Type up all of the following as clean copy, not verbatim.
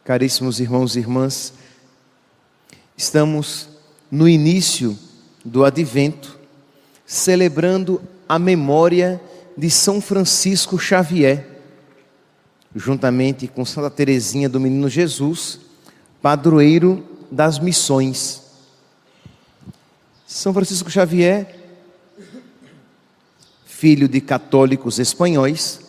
Caríssimos irmãos e irmãs, estamos no início do Advento, celebrando a memória de São Francisco Xavier, juntamente com Santa Teresinha do Menino Jesus, padroeiro das missões. São Francisco Xavier, filho de católicos espanhóis,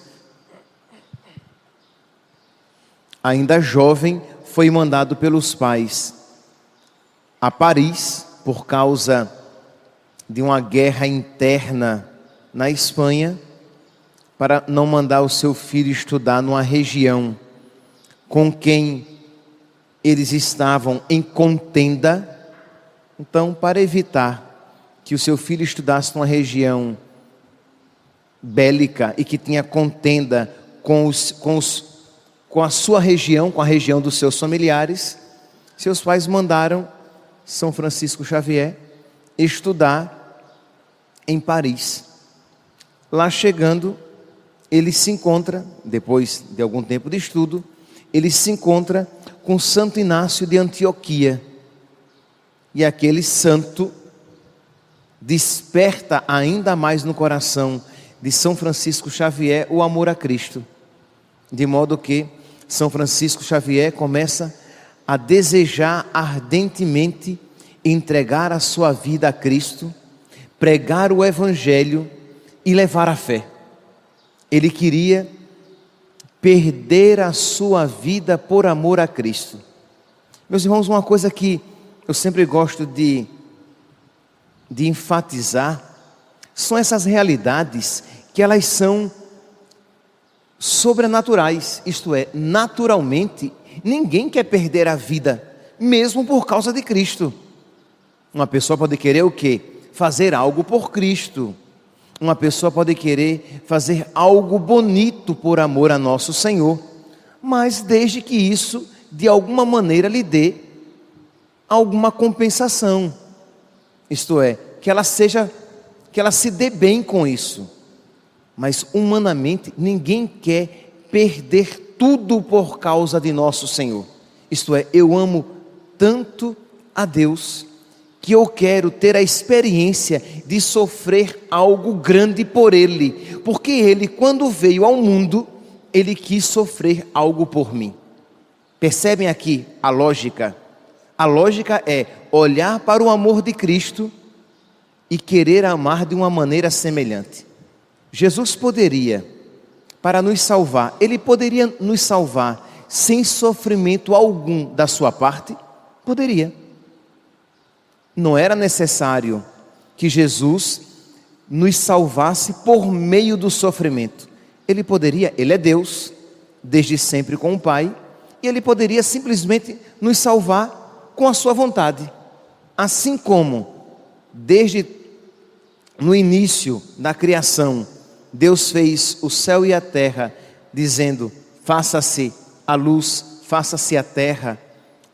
ainda jovem, foi mandado pelos pais a Paris por causa de uma guerra interna na Espanha, para não mandar o seu filho estudar numa região com quem eles estavam em contenda. Então, para evitar que o seu filho estudasse numa região bélica e que tinha contenda com a sua região, com a região dos seus familiares, seus pais mandaram São Francisco Xavier estudar em Paris. Lá chegando, ele se encontra, depois de algum tempo de estudo, ele se encontra com Santo Inácio de Antioquia. E aquele santo desperta ainda mais no coração de São Francisco Xavier o amor a Cristo. De modo que São Francisco Xavier começa a desejar ardentemente entregar a sua vida a Cristo, pregar o Evangelho e levar a fé. Ele queria perder a sua vida por amor a Cristo. Meus irmãos, uma coisa que eu sempre gosto de enfatizar são essas realidades que elas são sobrenaturais, isto é, naturalmente, ninguém quer perder a vida, mesmo por causa de Cristo. Uma pessoa pode querer o quê? Fazer algo por Cristo. Uma pessoa pode querer fazer algo bonito por amor a nosso Senhor, mas desde que isso, de alguma maneira, lhe dê alguma compensação. Isto é, que ela se dê bem com isso. Mas humanamente ninguém quer perder tudo por causa de nosso Senhor. Isto é, eu amo tanto a Deus que eu quero ter a experiência de sofrer algo grande por Ele, porque Ele, quando veio ao mundo, Ele quis sofrer algo por mim. Percebem aqui a lógica? A lógica é olhar para o amor de Cristo e querer amar de uma maneira semelhante. Jesus poderia, para nos salvar, Ele poderia nos salvar sem sofrimento algum da sua parte? Poderia. Não era necessário que Jesus nos salvasse por meio do sofrimento. Ele poderia, Ele é Deus, desde sempre com o Pai, e Ele poderia simplesmente nos salvar com a sua vontade. Assim como, desde no início da criação, Deus fez o céu e a terra, dizendo: faça-se a luz, faça-se a terra,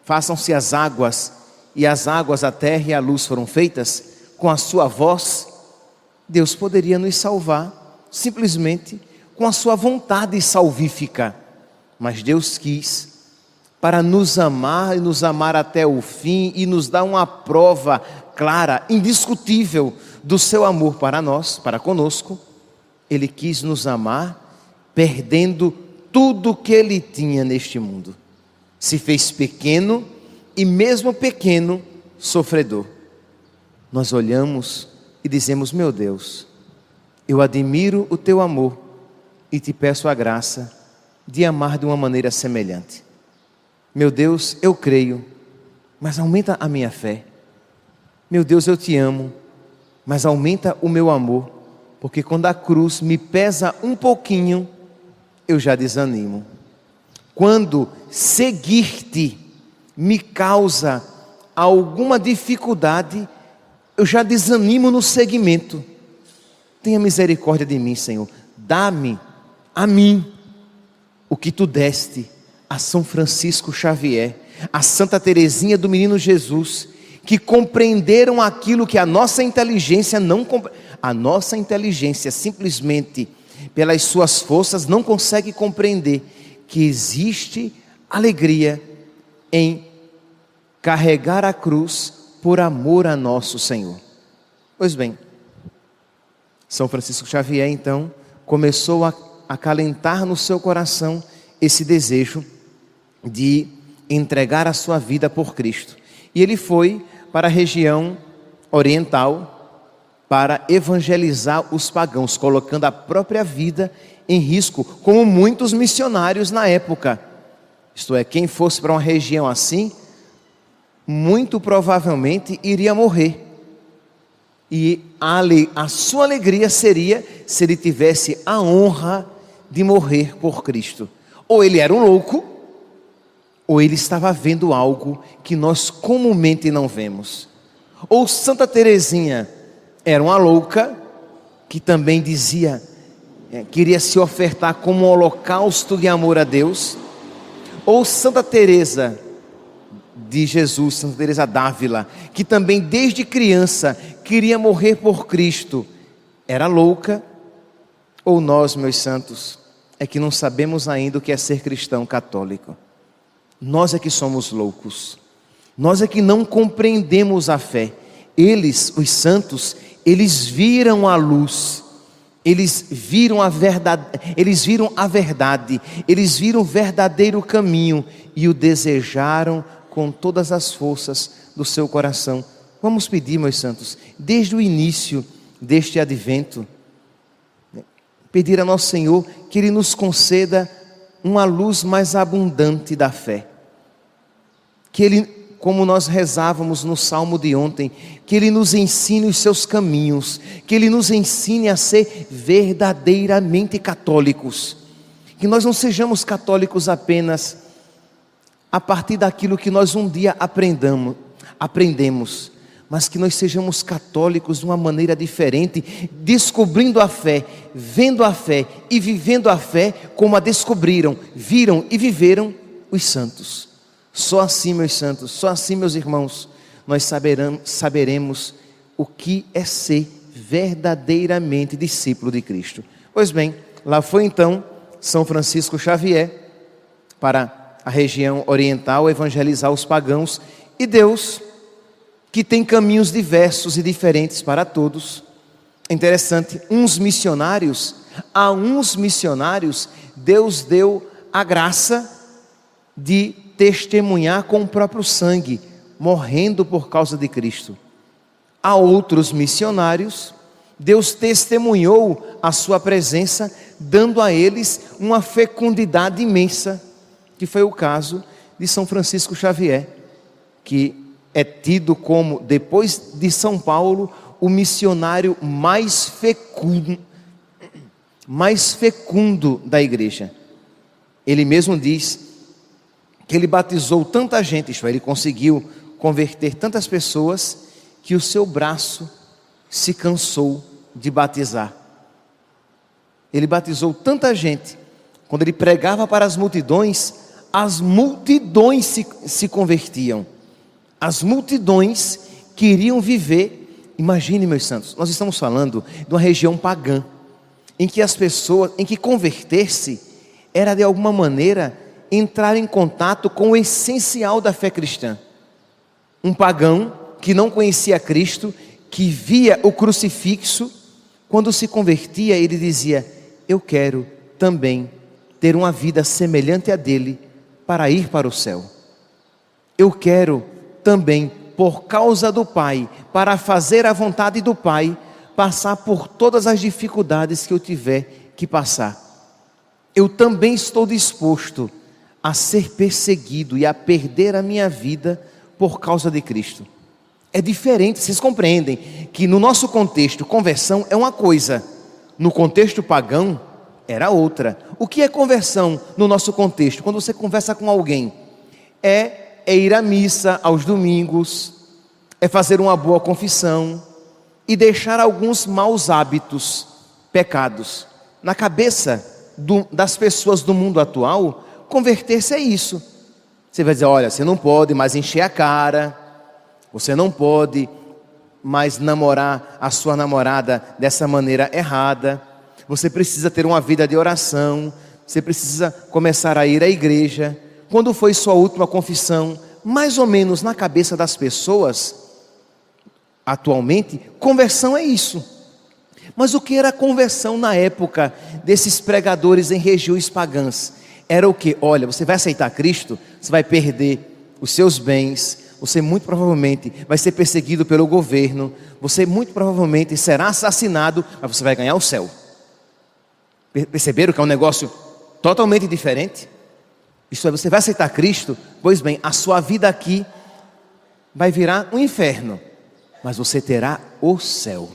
façam-se as águas, e as águas, a terra e a luz foram feitas com a sua voz. Deus poderia nos salvar simplesmente com a sua vontade salvífica, mas Deus quis, para nos amar e nos amar até o fim e nos dar uma prova clara, indiscutível do seu amor para nós, para conosco. Ele quis nos amar perdendo tudo que Ele tinha neste mundo. Se fez pequeno e mesmo pequeno, sofredor. Nós olhamos e dizemos: meu Deus, eu admiro o Teu amor e Te peço a graça de amar de uma maneira semelhante. Meu Deus, eu creio, mas aumenta a minha fé. Meu Deus, eu Te amo, mas aumenta o meu amor, porque quando a cruz me pesa um pouquinho, eu já desanimo. Quando seguir-te me causa alguma dificuldade, eu já desanimo no seguimento. Tenha misericórdia de mim, Senhor. Dá-me a mim o que Tu deste a São Francisco Xavier, a Santa Teresinha do Menino Jesus, que compreenderam aquilo que a nossa inteligência não compreende. A nossa inteligência simplesmente pelas suas forças não consegue compreender que existe alegria em carregar a cruz por amor a nosso Senhor. Pois bem, São Francisco Xavier então começou a acalentar no seu coração esse desejo de entregar a sua vida por Cristo. E ele foi para a região oriental para evangelizar os pagãos, colocando a própria vida em risco, como muitos missionários na época. Isto é, quem fosse para uma região assim, muito provavelmente iria morrer. E a sua alegria seria se ele tivesse a honra de morrer por Cristo. Ou ele era um louco, ou ele estava vendo algo que nós comumente não vemos. Ou Santa Teresinha era uma louca que também dizia, queria se ofertar como um holocausto de amor a Deus. Ou Santa Teresa de Jesus, Santa Teresa d'Ávila, que também desde criança queria morrer por Cristo, era louca. Ou nós, meus santos, é que não sabemos ainda o que é ser cristão católico. Nós é que somos loucos, nós é que não compreendemos a fé. Eles, os santos, eles viram a luz, eles viram a verdade, eles viram o verdadeiro caminho e o desejaram com todas as forças do seu coração. Vamos pedir, meus santos, desde o início deste advento, pedir a nosso Senhor que Ele nos conceda uma luz mais abundante da fé. Que Ele, como nós rezávamos no Salmo de ontem, que Ele nos ensine os seus caminhos, que Ele nos ensine a ser verdadeiramente católicos. Que nós não sejamos católicos apenas a partir daquilo que nós um dia aprendemos, mas que nós sejamos católicos de uma maneira diferente, descobrindo a fé, vendo a fé e vivendo a fé como a descobriram, viram e viveram os santos. Só assim, meus santos, só assim, meus irmãos, nós saberemos o que é ser verdadeiramente discípulo de Cristo. Pois bem, lá foi então São Francisco Xavier para a região oriental evangelizar os pagãos, e Deus, que tem caminhos diversos e diferentes para todos. É interessante, a uns missionários Deus deu a graça de testemunhar com o próprio sangue, morrendo por causa de Cristo. A outros missionários Deus testemunhou a sua presença, dando a eles uma fecundidade imensa, que foi o caso de São Francisco Xavier, que é tido como, depois de São Paulo, o missionário mais fecundo da igreja. Ele mesmo diz que ele batizou tanta gente, isto é, ele conseguiu converter tantas pessoas, que o seu braço se cansou de batizar. Ele batizou tanta gente, quando ele pregava para as multidões se convertiam. As multidões queriam viver. Imagine, meus santos, nós estamos falando de uma região pagã, em que as pessoas, em que converter-se era de alguma maneira entrar em contato com o essencial da fé cristã. Um pagão que não conhecia Cristo, que via o crucifixo, quando se convertia ele dizia: eu quero também ter uma vida semelhante a dele para ir para o céu. Eu quero também, por causa do Pai, para fazer a vontade do Pai, passar por todas as dificuldades que eu tiver que passar. Eu também estou disposto a ser perseguido e a perder a minha vida por causa de Cristo. É diferente, vocês compreendem que no nosso contexto, conversão é uma coisa, no contexto pagão era outra. O que é conversão no nosso contexto? Quando você conversa com alguém, é ir à missa aos domingos, é fazer uma boa confissão e deixar alguns maus hábitos, pecados. Na cabeça das pessoas do mundo atual, converter-se é isso. Você vai dizer: olha, você não pode mais encher a cara, você não pode mais namorar a sua namorada dessa maneira errada, você precisa ter uma vida de oração, você precisa começar a ir à igreja. quando foi sua última confissão, mais ou menos na cabeça das pessoas, atualmente, conversão é isso. Mas o que era conversão na época desses pregadores em regiões pagãs? Era o que? Olha, você vai aceitar Cristo, você vai perder os seus bens, você muito provavelmente vai ser perseguido pelo governo, você muito provavelmente será assassinado, mas você vai ganhar o céu. Perceberam que é um negócio totalmente diferente? Isto é, você vai aceitar Cristo, pois bem, a sua vida aqui vai virar um inferno, mas você terá o céu,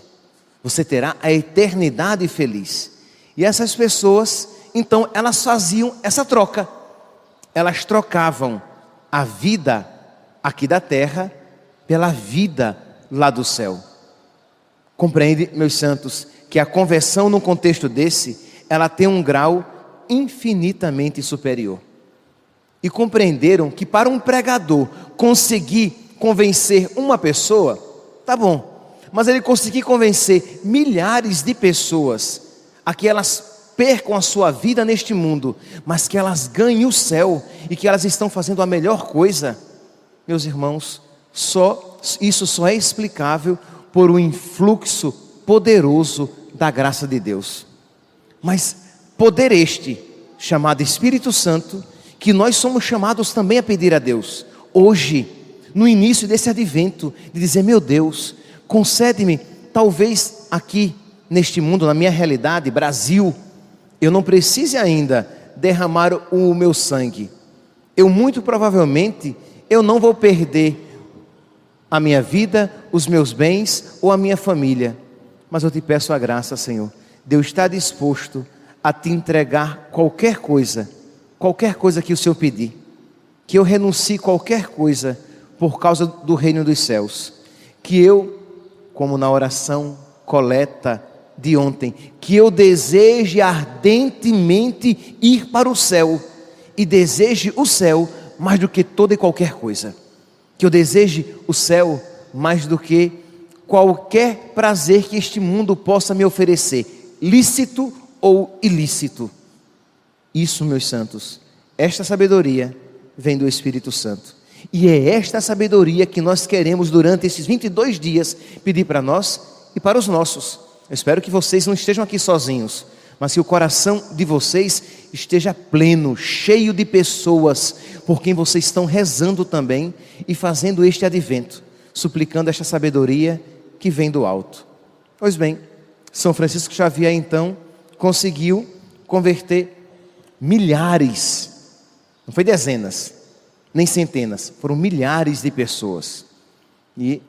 você terá a eternidade feliz. E essas pessoas, então, elas faziam essa troca, elas trocavam a vida aqui da terra pela vida lá do céu. Compreende, meus santos, que a conversão num contexto desse, ela tem um grau infinitamente superior. E compreenderam que para um pregador conseguir convencer uma pessoa, tá bom, mas ele conseguir convencer milhares de pessoas a que elas percam a sua vida neste mundo, mas que elas ganhem o céu e que elas estão fazendo a melhor coisa, meus irmãos, isso só é explicável por um influxo poderoso da graça de Deus. Mas poder este, chamado Espírito Santo, que nós somos chamados também a pedir a Deus, hoje, no início desse advento, de dizer, meu Deus, concede-me, talvez aqui neste mundo, na minha realidade, Brasil, eu não precise ainda derramar o meu sangue. Eu muito provavelmente, eu não vou perder a minha vida, os meus bens ou a minha família. Mas eu te peço a graça, Senhor. Deus está disposto a te entregar qualquer coisa que o Senhor pedir. Que eu renuncie qualquer coisa por causa do reino dos céus. Que eu, como na oração coleta de ontem, que eu deseje ardentemente ir para o céu. E deseje o céu mais do que toda e qualquer coisa. Que eu deseje o céu mais do que qualquer prazer que este mundo possa me oferecer, lícito ou ilícito. Isso, meus santos, esta sabedoria vem do Espírito Santo. E é esta sabedoria que nós queremos durante esses 22 dias pedir para nós e para os nossos. Eu espero que vocês não estejam aqui sozinhos, mas que o coração de vocês esteja pleno, cheio de pessoas por quem vocês estão rezando também e fazendo este advento, suplicando esta sabedoria que vem do alto. Pois bem, São Francisco Xavier então conseguiu converter milhares, não foi dezenas, nem centenas, foram milhares de pessoas, e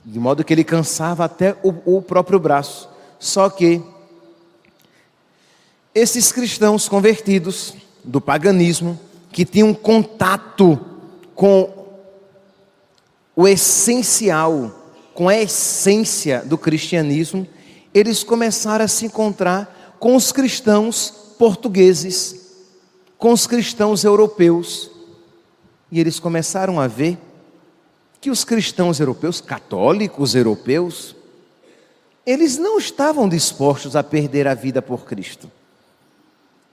de modo que ele cansava até o próprio braço. Só que esses cristãos convertidos do paganismo, que tinham contato com o essencial, com a essência do cristianismo, eles começaram a se encontrar com os cristãos portugueses, com os cristãos europeus, e eles começaram a ver que os cristãos europeus, católicos europeus, eles não estavam dispostos a perder a vida por Cristo.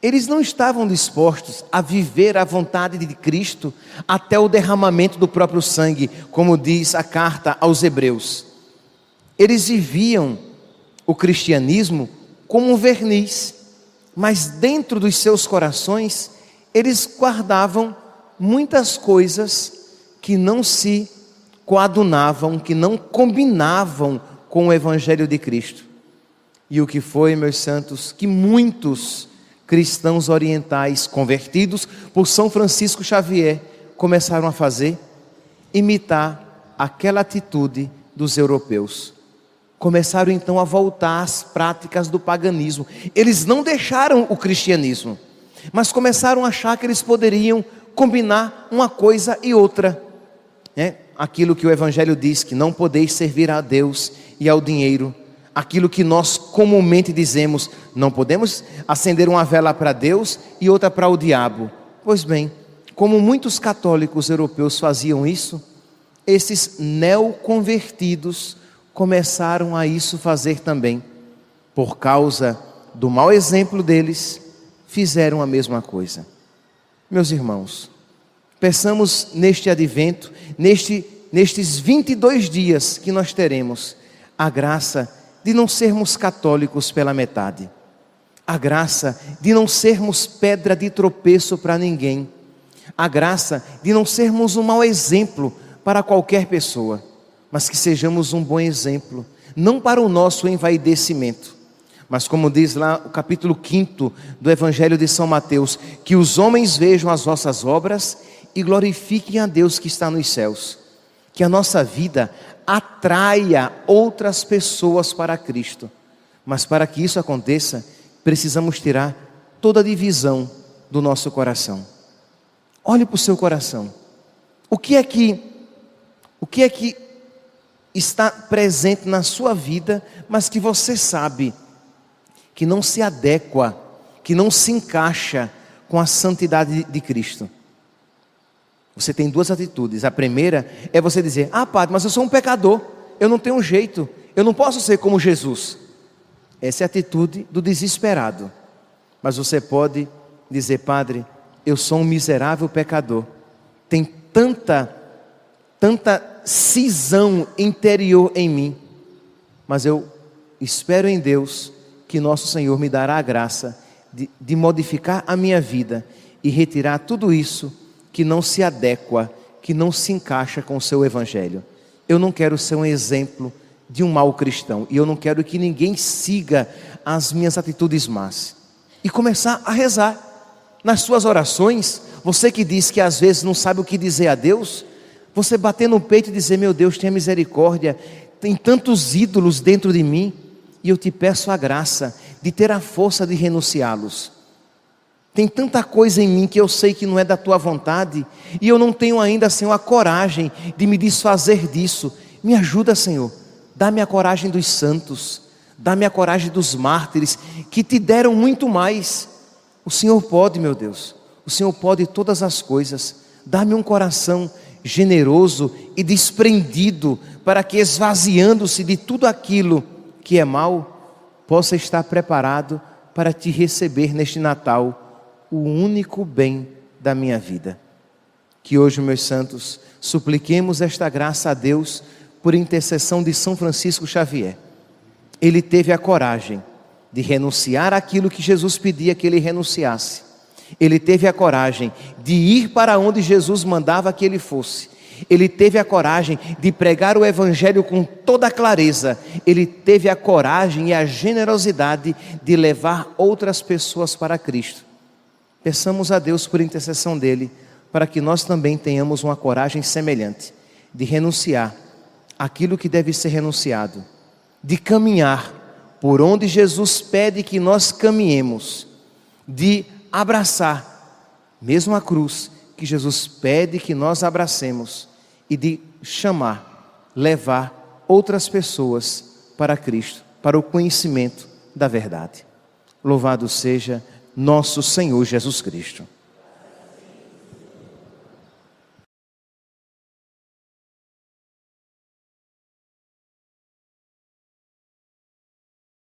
Eles não estavam dispostos a viver a vontade de Cristo até o derramamento do próprio sangue, como diz a carta aos Hebreus. Eles viviam o cristianismo como um verniz, mas dentro dos seus corações, eles guardavam muitas coisas que não se coadunavam, que não combinavam com o Evangelho de Cristo. E o que foi, meus santos, que muitos cristãos orientais convertidos por São Francisco Xavier começaram a fazer? Imitar aquela atitude dos europeus. Começaram então a voltar às práticas do paganismo. Eles não deixaram o cristianismo, mas começaram a achar que eles poderiam combinar uma coisa e outra, aquilo que o Evangelho diz, que não podeis servir a Deus e ao dinheiro. Aquilo que nós comumente dizemos, não podemos acender uma vela para Deus e outra para o diabo. Pois bem, como muitos católicos europeus faziam isso, esses neoconvertidos começaram a isso fazer também. Por causa do mau exemplo deles, fizeram a mesma coisa. Meus irmãos, Peçamos neste advento, nestes 22 dias que nós teremos, a graça de não sermos católicos pela metade, a graça de não sermos pedra de tropeço para ninguém, a graça de não sermos um mau exemplo para qualquer pessoa, mas que sejamos um bom exemplo, não para o nosso envaidecimento, mas como diz lá o capítulo 5 do Evangelho de São Mateus, que os homens vejam as vossas obras e glorifiquem a Deus que está nos céus. Que a nossa vida atraia outras pessoas para Cristo. Mas para que isso aconteça, precisamos tirar toda a divisão do nosso coração. Olhe para o seu coração. O que é que está presente na sua vida, mas que você sabe que não se adequa, que não se encaixa com a santidade de Cristo? Você tem duas atitudes. A primeira é você dizer: ah, padre, mas eu sou um pecador, eu não tenho jeito, eu não posso ser como Jesus. Essa é a atitude do desesperado. Mas você pode dizer: padre, eu sou um miserável pecador, tem tanta cisão interior em mim, mas eu espero em Deus que nosso Senhor me dará a graça de modificar a minha vida e retirar tudo isso que não se adequa, que não se encaixa com o seu Evangelho. Eu não quero ser um exemplo de um mau cristão, e eu não quero que ninguém siga as minhas atitudes más. E começar a rezar. Nas suas orações, você que diz que às vezes não sabe o que dizer a Deus, você bater no peito e dizer: meu Deus, tenha misericórdia, tem tantos ídolos dentro de mim, e eu te peço a graça de ter a força de renunciá-los. Tem tanta coisa em mim que eu sei que não é da tua vontade, e eu não tenho ainda, Senhor, a coragem de me desfazer disso. Me ajuda, Senhor, dá-me a coragem dos santos, dá-me a coragem dos mártires, que te deram muito mais. O Senhor pode, meu Deus, o Senhor pode todas as coisas. Dá-me um coração generoso e desprendido, para que, esvaziando-se de tudo aquilo que é mal, possa estar preparado para te receber neste Natal, o único bem da minha vida. Que hoje, meus santos, supliquemos esta graça a Deus por intercessão de São Francisco Xavier. Ele teve a coragem de renunciar àquilo que Jesus pedia que ele renunciasse. Ele teve a coragem de ir para onde Jesus mandava que ele fosse. Ele teve a coragem de pregar o Evangelho com toda clareza. Ele teve a coragem e a generosidade de levar outras pessoas para Cristo. Peçamos a Deus por intercessão dele, para que nós também tenhamos uma coragem semelhante, de renunciar àquilo que deve ser renunciado, de caminhar por onde Jesus pede que nós caminhemos, de abraçar mesmo a cruz que Jesus pede que nós abracemos, e de chamar, levar outras pessoas para Cristo, para o conhecimento da verdade. Louvado seja nosso Senhor Jesus Cristo.